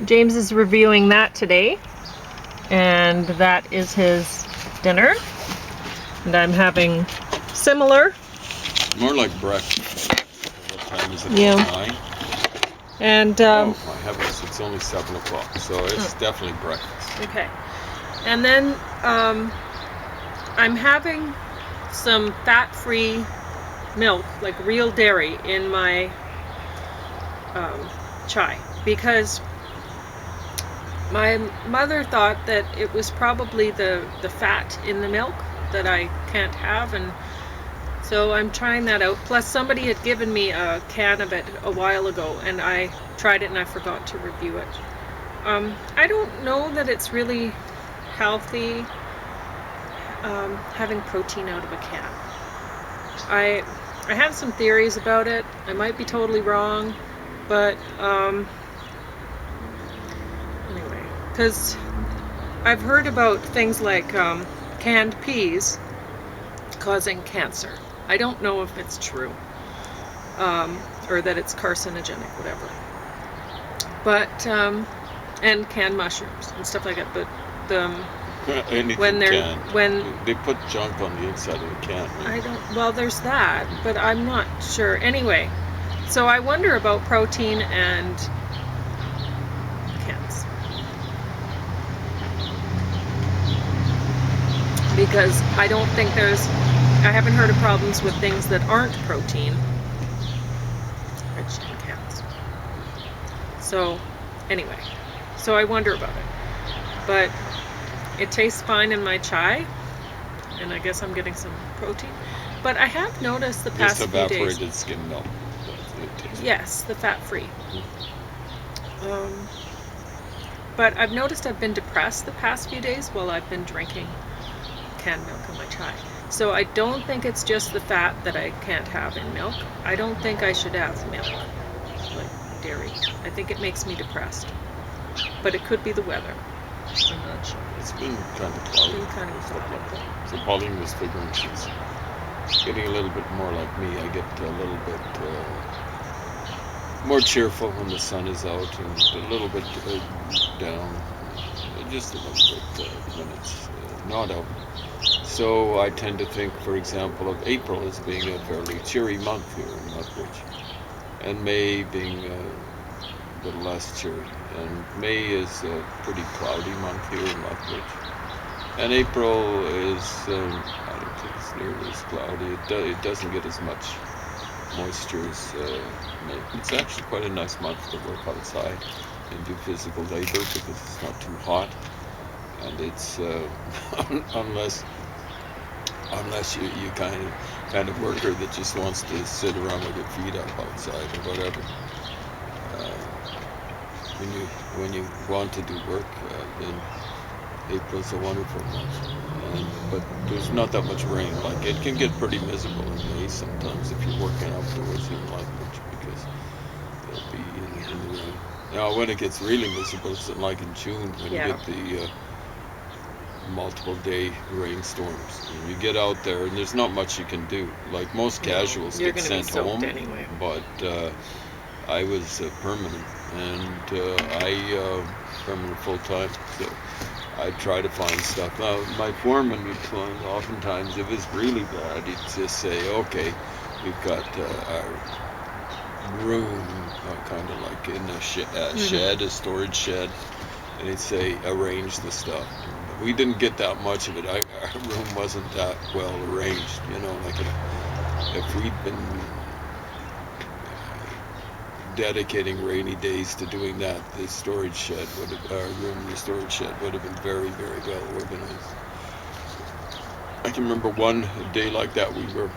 James is reviewing that today, and that is his dinner. And I'm having similar. More like breakfast. What time is it? Yeah. 9? And oh my heavens, it's only 7 o'clock, so it's definitely breakfast. Okay. And then I'm having some fat-free milk, like real dairy, in my chai, because my mother thought that it was probably the fat in the milk that I can't have, and so I'm trying that out. Plus somebody had given me a can of it a while ago, and I tried it and I forgot to review it. I don't know that it's really healthy having protein out of a can. I have some theories about it. I might be totally wrong, but anyway, because I've heard about things like canned peas causing cancer. I don't know if it's true, or that it's carcinogenic, whatever. But and canned mushrooms and stuff like that. But when they put junk on the inside of the can. Right? I don't. Well, there's that, but I'm not sure. Anyway, so I wonder about protein and cans, because I don't think I haven't heard of problems with things that aren't protein rich in cans. So anyway, so I wonder about it, but it tastes fine in my chai, and I guess I'm getting some protein. But I have noticed the past few days. Just evaporated skim milk. Yes, the fat-free. But I've noticed I've been depressed the past few days while I've been drinking canned milk in my chai. So I don't think it's just the fat that I can't have in milk. I don't think I should have milk, like dairy. I think it makes me depressed. But it could be the weather. I'm not sure. It's been kind of cloudy. It's been kind of cloudy. So Pauline was figuring she's getting a little bit more like me. I get a little bit more cheerful when the sun is out, and a little bit down, just a little bit when it's not out. So I tend to think, for example, of April as being a fairly cheery month here in Lethbridge, and May being a little less cheery. And May is a pretty cloudy month here in Lethbridge. And April is, I don't think it's nearly as cloudy. It doesn't get as much moisture as May. It's actually quite a nice month to work outside and do physical labor because it's not too hot. And it's, unless you kind of worker that just wants to sit around with your feet up outside or whatever. When you want to do work, then April's a wonderful month. But there's not that much rain. Like, it can get pretty miserable in May sometimes if you're working outdoors here in Lethbridge, because it'll be in the rain. Now, when it gets really miserable, it's like in June when you get the multiple day rainstorms. And you get out there and there's not much you can do. Like, most casuals get sent home, anyway. But I was permanent, and I permanent full time, so I try to find stuff. My foreman would find, oftentimes, if it's really bad, he'd just say, okay, we've got our room kind of like in a shed, a storage shed, and he'd say, arrange the stuff. We didn't get that much of it. Our room wasn't that well arranged, like if we'd been dedicating rainy days to doing that, the storage shed would have been very, very well organized. I can remember one day like that, we were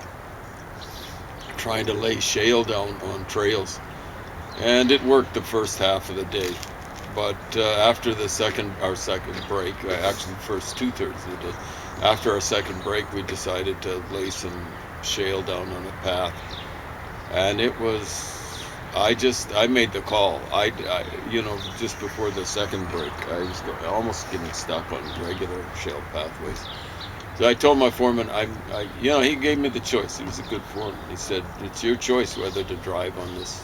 trying to lay shale down on trails, and it worked the first half of the day. But after our second break, actually the first 2/3 of the day, after our second break, we decided to lay some shale down on a path, and it was, I made the call. I just before the second break, I was almost getting stuck on regular shale pathways. So I told my foreman, he gave me the choice. He was a good foreman. He said, it's your choice whether to drive on this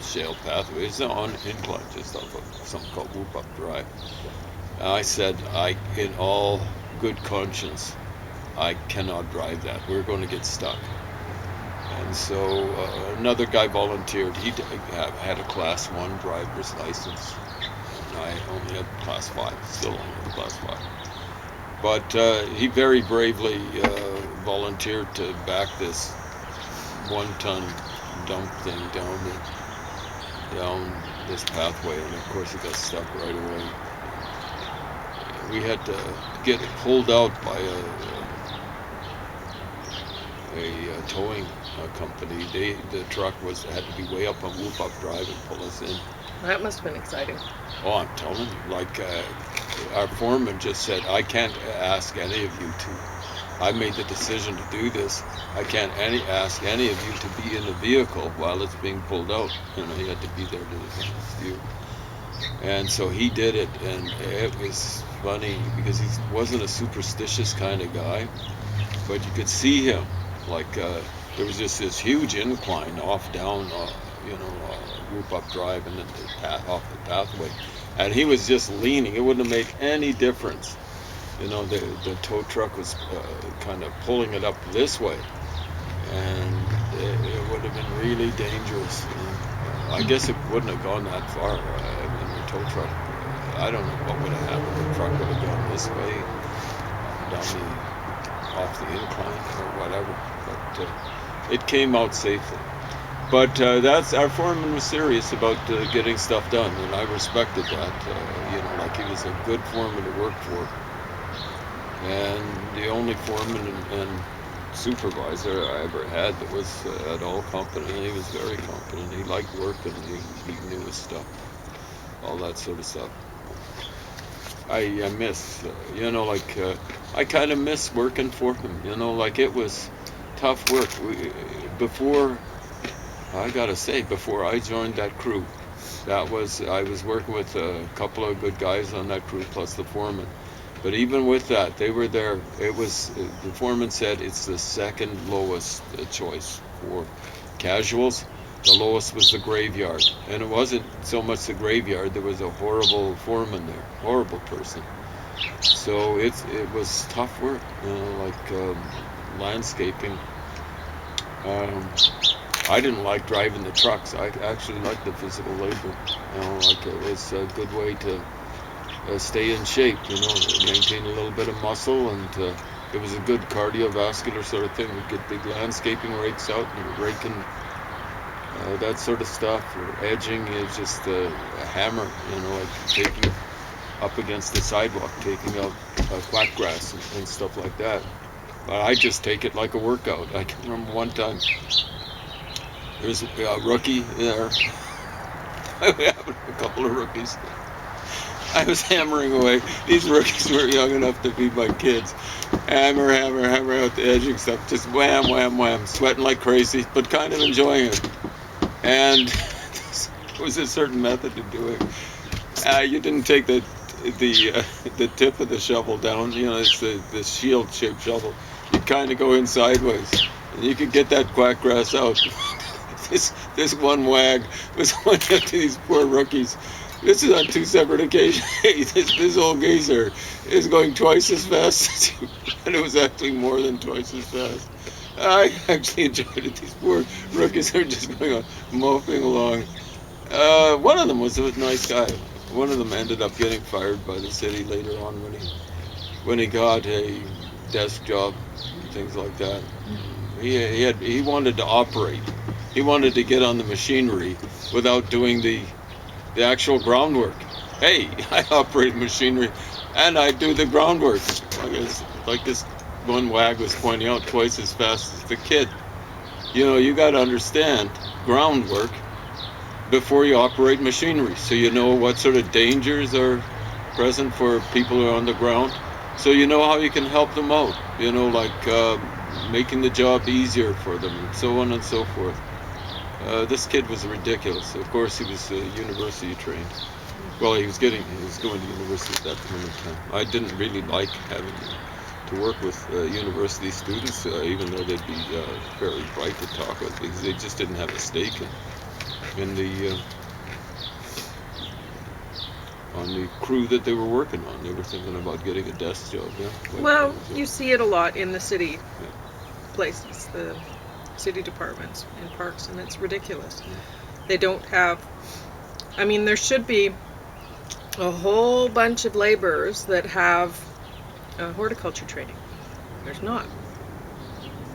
shale pathway. It's on incline just off of something called Whoop Up Drive. I said, in all good conscience, I cannot drive that. We're going to get stuck. And so another guy volunteered. He had a Class 1 driver's license. And I only had Class 5, still only have Class 5. But he very bravely volunteered to back this 1-ton dump thing down this pathway. And of course he got stuck right away. We had to get pulled out by a towing company. The truck had to be way up on Whoop Up Drive and pull us in. That must have been exciting. Oh, I'm telling you, like our foreman just said, I can't ask any of you to. I made the decision to do this. I can't ask any of you to be in the vehicle while it's being pulled out. You know, you had to be there to view. And so he did it, and it was funny because he wasn't a superstitious kind of guy, but you could see him. Like there was just this huge incline down, Whoop Up Drive, and then off the pathway, and he was just leaning. It wouldn't have made any difference. You know, the tow truck was kind of pulling it up this way, and it would have been really dangerous. I guess it wouldn't have gone that far. The tow truck, I don't know what would have happened. The truck would have gone this way, off the incline or whatever. But it came out safely. But that's our foreman was serious about getting stuff done, and I respected that. Like he was a good foreman to work for. And the only foreman and supervisor I ever had that was at all competent. He was very competent. He liked working. He knew his stuff, all that sort of stuff. I miss, I kind of miss working for him. It was tough work. Before I joined that crew, I was working with a couple of good guys on that crew plus the foreman. But even with that, they were there. The foreman said it's the second lowest choice for casuals. The lowest was the graveyard. And it wasn't so much the graveyard, there was a horrible foreman there, horrible person. So it was tough work, landscaping. I didn't like driving the trucks. I actually liked the physical labor. It was a good way to stay in shape, maintain a little bit of muscle, and it was a good cardiovascular sort of thing. We'd get big landscaping rakes out and raking that sort of stuff, or edging is just a hammer, taking up against the sidewalk, taking out flat grass and stuff like that. But I just take it like a workout. I can remember one time there was a rookie there. I have a couple of rookies. I was hammering away. These rookies were young enough to be my kids. Hammer out the edging stuff. Just wham, wham, wham. Sweating like crazy, but kind of enjoying it. And there was a certain method to do it. You didn't take the tip of the shovel down. It's the shield-shaped shovel. You kind of go in sideways, and you could get that quack grass out. This one wag was going after these poor rookies. This is on 2 separate occasions. This old geezer is going twice as fast, and it was actually more than twice as fast. I actually enjoyed it. These poor rookies are just going on, moping along. One of them was a nice guy. One of them ended up getting fired by the city later on when he got a desk job, things like that. He wanted to operate. He wanted to get on the machinery without doing the actual groundwork. Hey, I operate machinery and I do the groundwork. Like this one wag was pointing out, twice as fast as the kid. You got to understand groundwork before you operate machinery, so you know what sort of dangers are present for people who are on the ground, so you know how you can help them out, making the job easier for them, and so on and so forth. This kid was ridiculous. Of course, he was university trained. Well, he was going to university at that point in time. I didn't really like having to work with university students, even though they'd be very bright to talk with, because they just didn't have a stake in in the on the crew that they were working on. They were thinking about getting a desk job. Yeah. Well, you see it a lot in the city places, the city departments in parks, and it's ridiculous. They don't have. I mean, there should be a whole bunch of laborers that have horticulture training. There's not.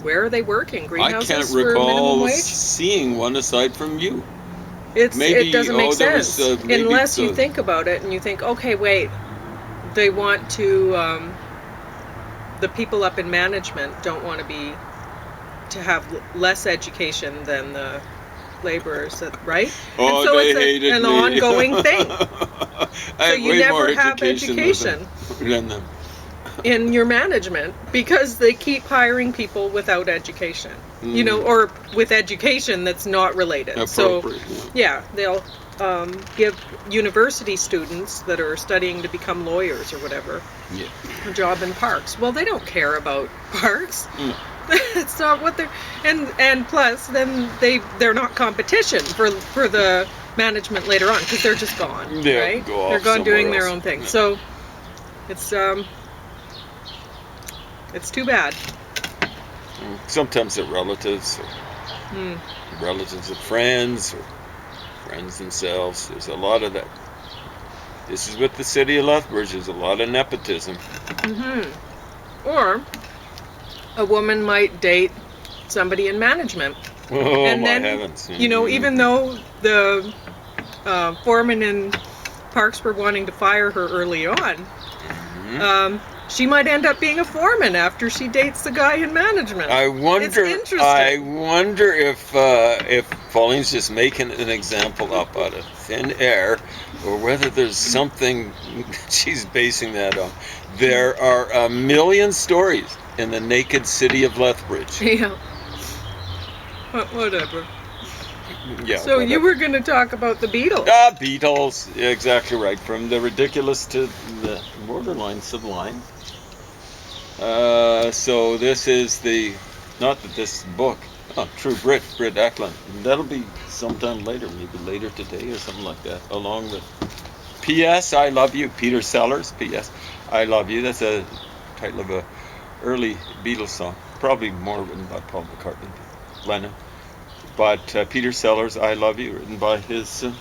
Where are they working? I Greenhouses can't for minimum recall wage? seeing one aside from you. It doesn't make there was, sense maybe unless you it's, think about it and you think, okay, wait, they want to. The people up in management don't want to have less education than the laborers, right? Oh, and so they it's hated an me. ongoing thing. I So have you way never more have education than them. in your management because they keep hiring people without education, or with education that's not related. So, they'll give university students that are studying to become lawyers or whatever a job in parks. Well, they don't care about parks. No. It's not what they're, and plus, then they're not competition for the management later on because they're just gone, right? They're gone doing their own thing. So, it's too bad. Sometimes they're relatives, or relatives of friends, or friends themselves. There's a lot of that. This is with the city of Lethbridge. There's a lot of nepotism. Or a woman might date somebody in management. Oh, and my then, heavens. Even though the foreman in Parks were wanting to fire her early on, she might end up being a foreman after she dates the guy in management. I wonder. It's interesting. I wonder if Pauline's just making an example up out of thin air, or whether there's something she's basing that on. There are a million stories in the naked city of Lethbridge. Yeah. Whatever. Yeah. So whatever. you were going to talk about the Beatles. Beatles. Yeah, exactly right. From the ridiculous to the borderline sublime. So this is not that this book. Oh, true, Brit Eklund. That'll be sometime later, maybe later today or something like that. Along with P.S. I Love You, Peter Sellers. P.S. I Love You. That's a title of a early Beatles song. Probably more written by Paul McCartney, Lennon. But Peter Sellers, I Love You, written by his son.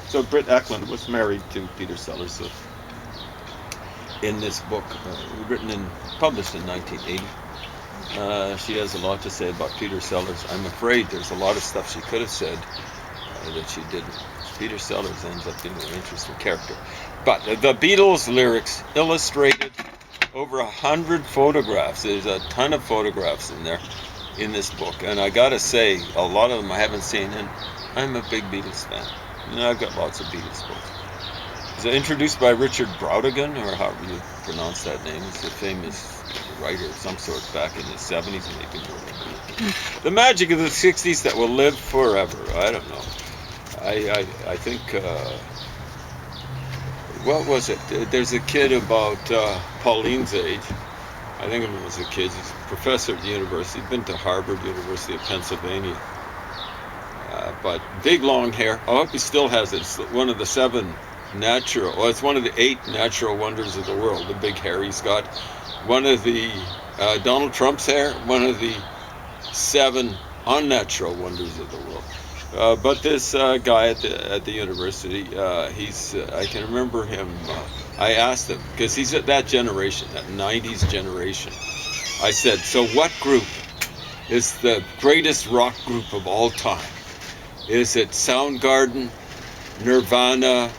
So Brit Eklund was married to Peter Sellers. So in this book, published in 1980, she has a lot to say about Peter Sellers. I'm afraid there's a lot of stuff she could have said that she didn't. Peter Sellers ends up being an interesting character. But the Beatles lyrics illustrated over 100 photographs. There's a ton of photographs in there in this book, and I gotta say, a lot of them I haven't seen, and I'm a big Beatles fan. I've got lots of Beatles books. Is it introduced by Richard Brautigan, or however you pronounce that name? He's a famous writer of some sort back in the 70s, maybe. The magic of the 60s that will live forever. I don't know. I think, what was it? There's a kid about Pauline's age. I think it was a kid. He's a professor at the university. He'd been to Harvard, University of Pennsylvania. But big long hair. I hope he still has it. It's one of the 7 natural. Well, it's one of the 8 natural wonders of the world. The big hair he's got. One of the Donald Trump's hair. One of the 7 unnatural wonders of the world. But this guy at the university, I can remember him. I asked him, because he's at that generation, that 90s generation. I said, so what group is the greatest rock group of all time? Is it Soundgarden, Nirvana,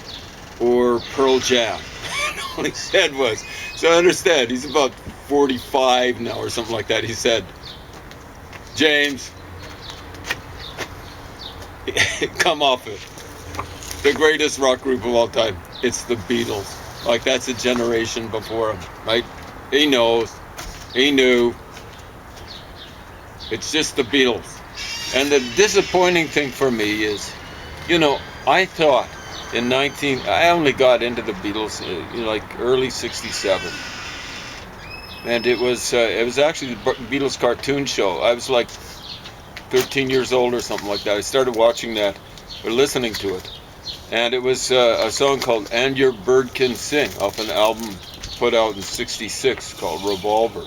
or Pearl Jam? All he said was, so I understand, he's about 45 now or something like that. He said, James, come off it. The greatest rock group of all time, it's the Beatles. Like, that's a generation before him, right? He knows. He knew. It's just the Beatles. And the disappointing thing for me is, I thought I only got into the Beatles, like early 67. And it was actually the Beatles cartoon show. I was like 13 years old or something like that. I started watching that or listening to it, and it was a song called "And Your Bird Can Sing" off an album put out in '66 called Revolver.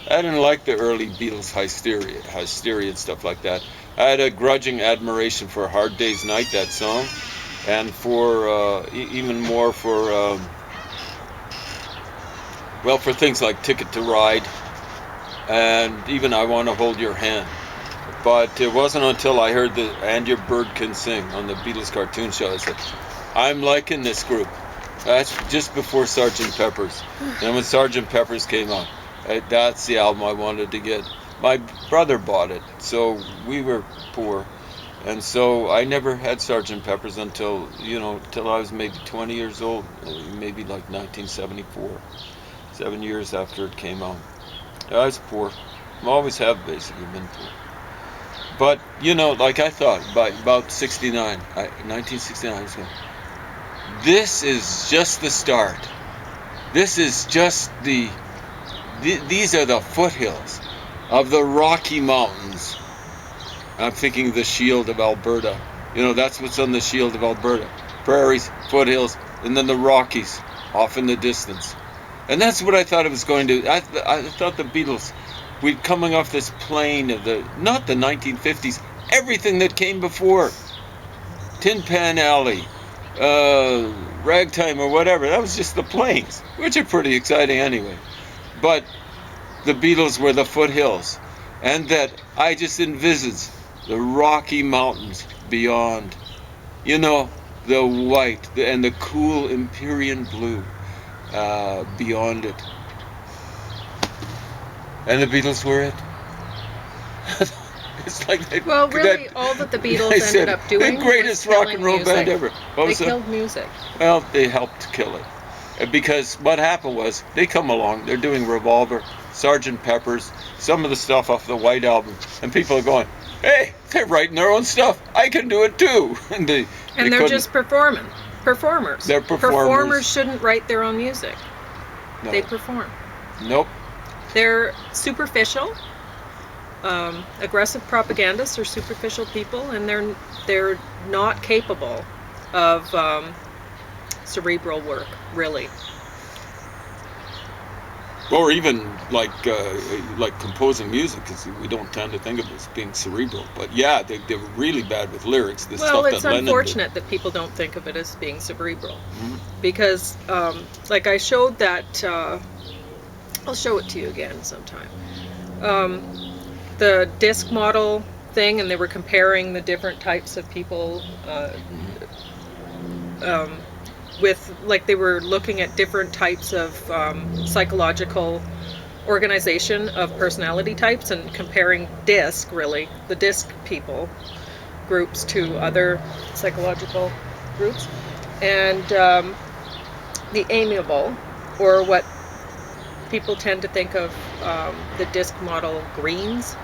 I didn't like the early Beatles hysteria and stuff like that. I had a grudging admiration for "Hard Day's Night," that song, and for even more for well, for things like "Ticket to Ride" and even "I Want to Hold Your Hand." But it wasn't until I heard the "And Your Bird Can Sing" on the Beatles cartoon show I said, I'm liking this group. That's just before Sgt. Pepper's. And when Sgt. Pepper's came out, that's the album I wanted to get. My brother bought it, so we were poor. And so I never had Sgt. Pepper's until, till I was maybe 20 years old, maybe like 1974, 7 years after it came out. I was poor. I always have basically been poor. But, like I thought, by about 1969, I was going, this is just the start. This is just these are the foothills of the Rocky Mountains. I'm thinking the Shield of Alberta. That's what's on the Shield of Alberta. Prairies, foothills, and then the Rockies off in the distance. And that's what I thought it was going to. I thought the Beatles, we're coming off this plane of not the 1950s, everything that came before. Tin Pan Alley, Ragtime or whatever, that was just the plains, which are pretty exciting anyway. But the Beatles were the foothills, and that I just envisaged the Rocky Mountains beyond. The white and the cool Empyrean blue beyond it. And the Beatles were it. It's like really, all that the Beatles ended up doing the greatest was rock and roll music. band ever. They killed music. Well, they helped kill it. Because what happened was, they come along, they're doing Revolver, Sgt. Pepper's, some of the stuff off the White Album, and people are going, hey, they're writing their own stuff. I can do it too. And they're just performers. They're performers. Performers shouldn't write their own music. No. They perform. Nope. They're superficial. Aggressive propagandists are superficial people, and they're not capable of cerebral work, really. Or even like composing music, because we don't tend to think of it as being cerebral. But yeah, they were really bad with lyrics. Well, stuff it's that Lennon unfortunate that people don't think of it as being cerebral, because like I showed that. I'll show it to you again sometime. The disc model thing, and they were comparing the different types of people with, like, they were looking at different types of psychological organization of personality types and comparing the disc people groups to other psychological groups. And the amiable, or what people tend to think of the disc model greens,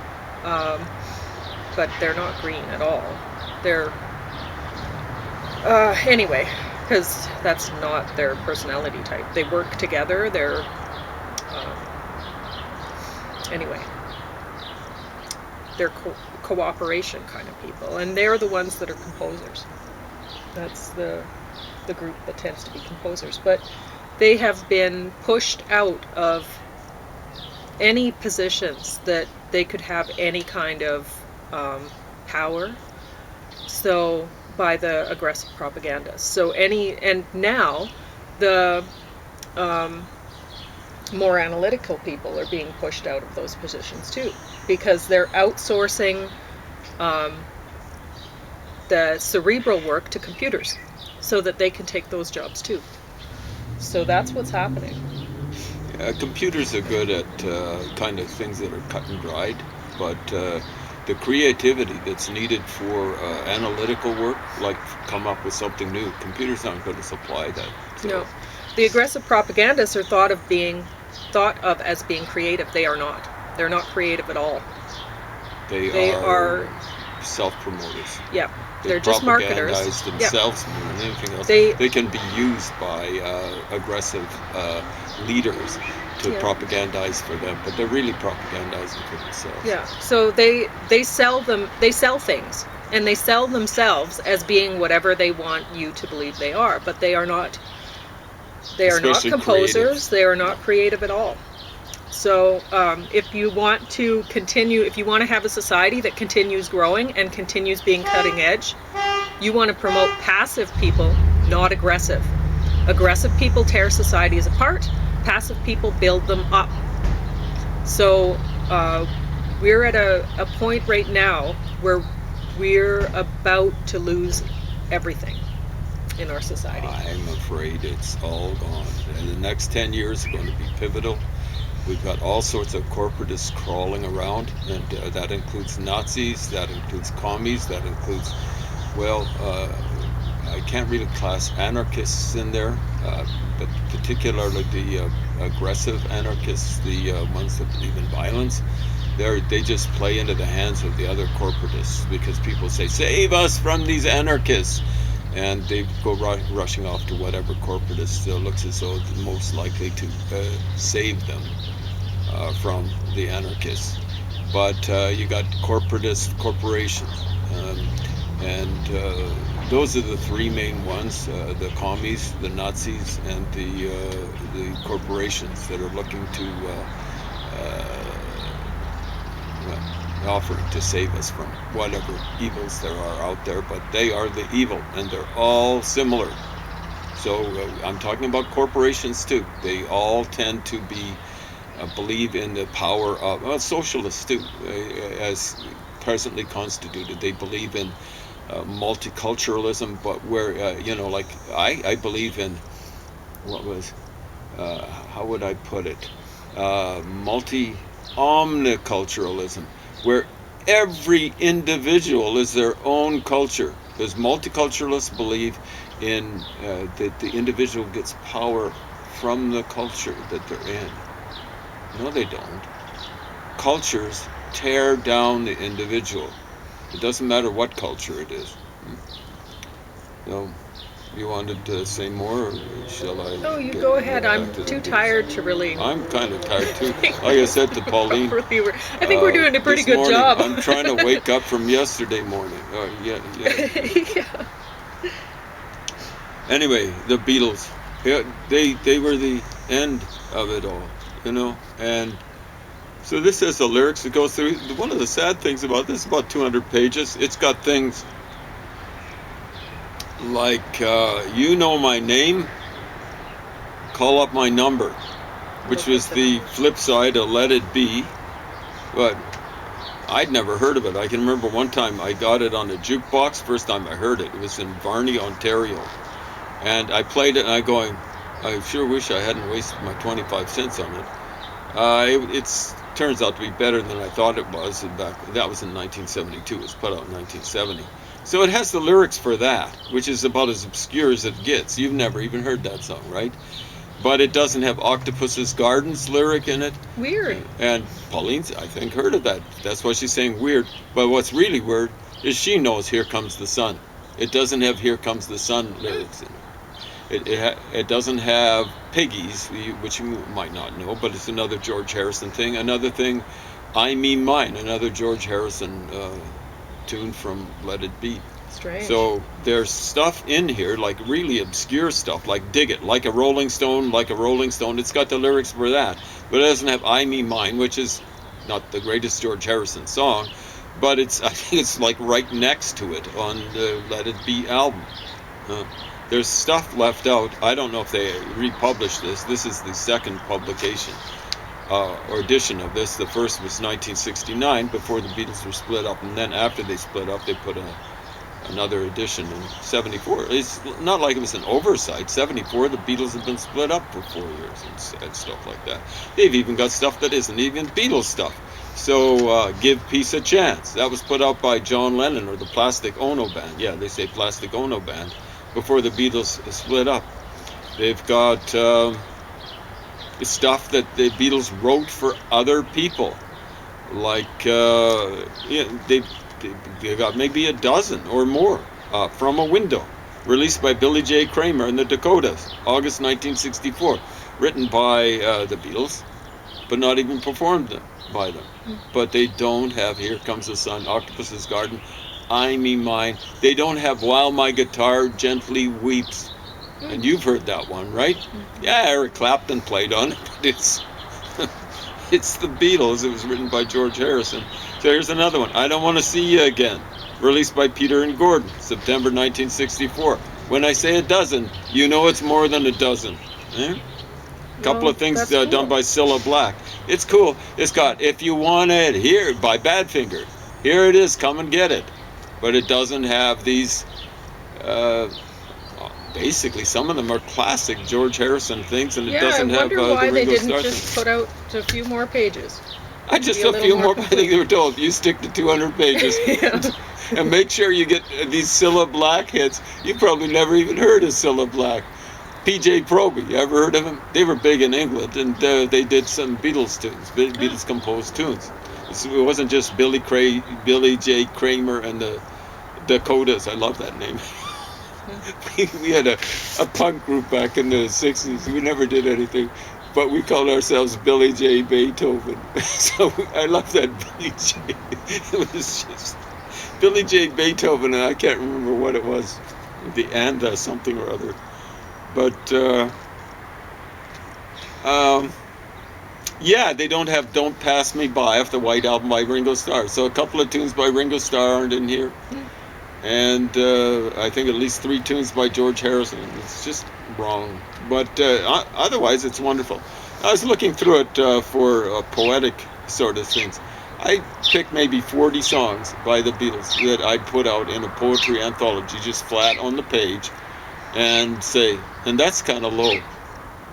but they're not green at all. They're anyway, because that's not their personality type. They work together. They're anyway, they're cooperation kind of people, and they're the ones that are composers. That's the group that tends to be composers, but they have been pushed out of any positions that they could have any kind of power. So by the aggressive propagandists. So and now the more analytical people are being pushed out of those positions too, because they're outsourcing the cerebral work to computers so that they can take those jobs too. So that's what's happening. Computers are good at kind of things that are cut and dried, but the creativity that's needed for analytical work, like come up with something new, computers aren't going to supply that. So. No. The aggressive propagandists are thought of as being creative. They are not. They're not creative at all. They are self-promoters. Yeah. They're just marketers. propagandize Yeah. themselves more than anything else. They They can be used by aggressive leaders to yeah. propagandize for them, but they're really propagandizing for themselves. Yeah. So they sell them. They sell things, and they sell themselves as being whatever they want you to believe they are. But they are not. They are not Especially composers. creative. They are not No. creative at all. So if you want to continue, if you want to have a society that continues growing and continues being cutting edge, you want to promote passive people, not aggressive. Aggressive people tear societies apart. Passive people build them up. So we're at a point right now where we're about to lose everything in our society. I'm afraid it's all gone. And the next 10 years are going to be pivotal. We've got all sorts of corporatists crawling around, and that includes Nazis, that includes commies, that includes, well, I can't really class anarchists in there, but particularly the aggressive anarchists, the ones that believe in violence. They just play into the hands of the other corporatists because people say, save us from these anarchists. And they go rushing off to whatever corporatist looks as though the most likely to save them from the anarchists. But you got corporatist corporations, and those are the three main ones: the commies, the Nazis, and the corporations that are looking to offering to save us from whatever evils there are out there. But they are the evil, and they're all similar. So I'm talking about corporations too. They all tend to be believe in the power of socialists too, as presently constituted. They believe in multiculturalism, but where like I believe in what was how would I put it, omniculturalism, where every individual is their own culture. Because multiculturalists believe in that the individual gets power from the culture that they're in. No, they don't. Cultures tear down the individual. It doesn't matter what culture it is. So, you wanted to say more, or shall I? Oh, you go ahead. I'm too tired to really. I'm kind of tired too. Like I said to Pauline, I think we're doing a pretty good morning, job. I'm trying to wake up from yesterday morning. Yeah. Yeah. Anyway, the Beatles. Yeah, they were the end of it all, and so this has the lyrics that go through. One of the sad things about this, about 200 pages, it's got things like, you know my name, call up my number, which was the flip side of Let It Be, but I'd never heard of it. I can remember one time I got it on a jukebox, first time I heard it. It was in Varney, Ontario, and I played it, and I sure wish I hadn't wasted my 25 cents on it. It turns out to be better than I thought it was. That was in 1972. It was put out in 1970. So it has the lyrics for that, which is about as obscure as it gets. You've never even heard that song, right? But it doesn't have Octopus's Gardens lyric in it. Weird. And Pauline's, I think, heard of that. That's why she's saying weird. But what's really weird is she knows Here Comes the Sun. It doesn't have Here Comes the Sun lyrics in it. It doesn't have Piggies, which you might not know, but it's another George Harrison thing. Another thing, I Mean Mine, another George Harrison tune from Let It Be. Strange. So there's stuff in here, like really obscure stuff, like Dig It, like a Rolling Stone, like a Rolling Stone. It's got the lyrics for that, but it doesn't have I Mean Mine, which is not the greatest George Harrison song, but I think it's like right next to it on the Let It Be album. There's stuff left out. I don't know if they republished this. This is the second publication or edition of this. The first was 1969, before the Beatles were split up, and then after they split up, they put another edition in 74. It's not like it was an oversight. 74, the Beatles have been split up for 4 years and stuff like that. They've even got stuff that isn't even Beatles stuff. So Give Peace a Chance. That was put out by John Lennon or the Plastic Ono Band. Yeah, they say Plastic Ono Band. Before the Beatles split up. They've got stuff that the Beatles wrote for other people. Like, they got maybe a dozen or more From a Window, released by Billy J. Kramer and the Dakotas, August 1964. Written by the Beatles, but not even performed by them. But they don't have Here Comes the Sun, Octopus's Garden, I Me Mine. They don't have While My Guitar Gently Weeps. And you've heard that one, right? Yeah, Eric Clapton played on it, but it's it's the Beatles. It was written by George Harrison. So here's another one. I Don't Want to See You Again, released by Peter and Gordon, September 1964. When I say a dozen, you know it's more than a dozen. Eh? Couple of things cool. Done by Cilla Black. It's cool. It's got If You Want It Here by Badfinger. Here it is, come and get it. But it doesn't have these, basically some of them are classic George Harrison things, and it doesn't have the Ringo Starr things. I wonder why they didn't just put out a few more pages. Just a few more. I think they were told, you stick to 200 pages. And make sure you get these Cilla Black hits. You probably never even heard of Cilla Black. PJ Proby, you ever heard of him? They were big in England, and they did some Beatles tunes, Beatles composed tunes. It wasn't just Billy J. Kramer and the Dakotas. I love that name. We had a punk group back in the 60s. We never did anything, but we called ourselves Billy J. Beethoven. So I love that Billy J. It was just Billy J. Beethoven, and I can't remember what it was. The Anda something or other. But yeah, they don't have Don't Pass Me By off the White Album by Ringo Starr. So a couple of tunes by Ringo Starr aren't in here. And I think at least 3 tunes by George Harrison. It's just wrong. But otherwise, it's wonderful. I was looking through it for poetic sort of things. I picked maybe 40 songs by the Beatles that I'd put out in a poetry anthology, just flat on the page, and say, and that's kind of low.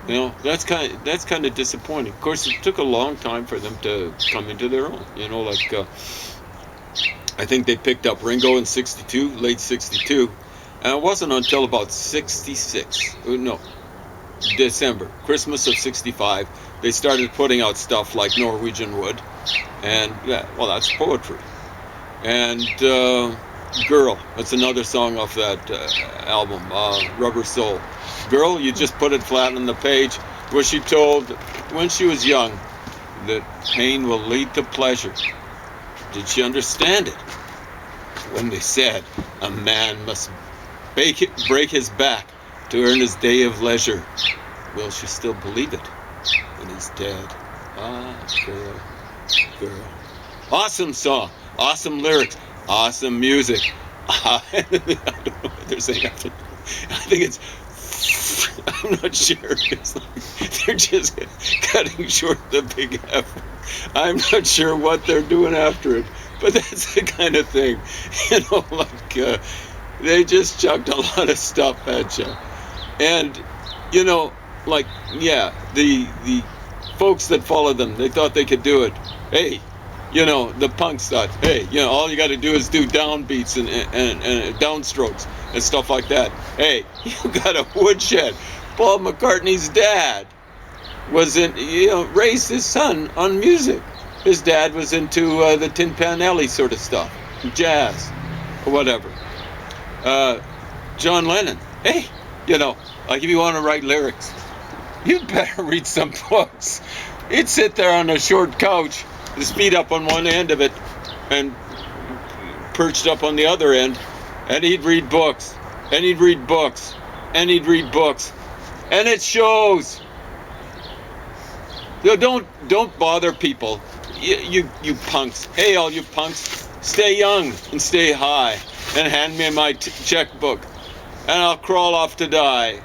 You know, that's kind of disappointing. Of course, it took a long time for them to come into their own. You know, like I think they picked up Ringo in '62, late '62, and it wasn't until about December, Christmas of '65, they started putting out stuff like Norwegian Wood, and well, that's poetry. And Girl, that's another song off that album, Rubber Soul. Girl, you just put it flat on the page. Was she told when she was young that pain will lead to pleasure? Did she understand it when they said a man must break his back to earn his day of leisure? Will she still believe it when he's dead? Ah, girl, girl. Awesome song, awesome lyrics, awesome music. I don't know what they're saying. I think it's, I'm not sure. It's like they're just cutting short the big F. I'm not sure what they're doing after it, but that's the kind of thing, you know, like they just chucked a lot of stuff at you. And, you know, like, yeah, the folks that followed them, they thought they could do it. Hey, you know, the punks thought, hey, you know, all you got to do is do downbeats and downstrokes and stuff like that. Hey, you got a woodshed. Paul McCartney's dad was raised his son on music. His dad was into the Tin Pan Alley sort of stuff, jazz, or whatever. John Lennon, hey, you know, like if you want to write lyrics, you better read some books. He'd sit there on a short couch, his feet up on one end of it, and perched up on the other end, and he'd read books, and he'd read books, and he'd read books, and it shows. You know, don't bother people. You punks. Hey, all you punks, stay young and stay high, and hand me my checkbook, and I'll crawl off to die.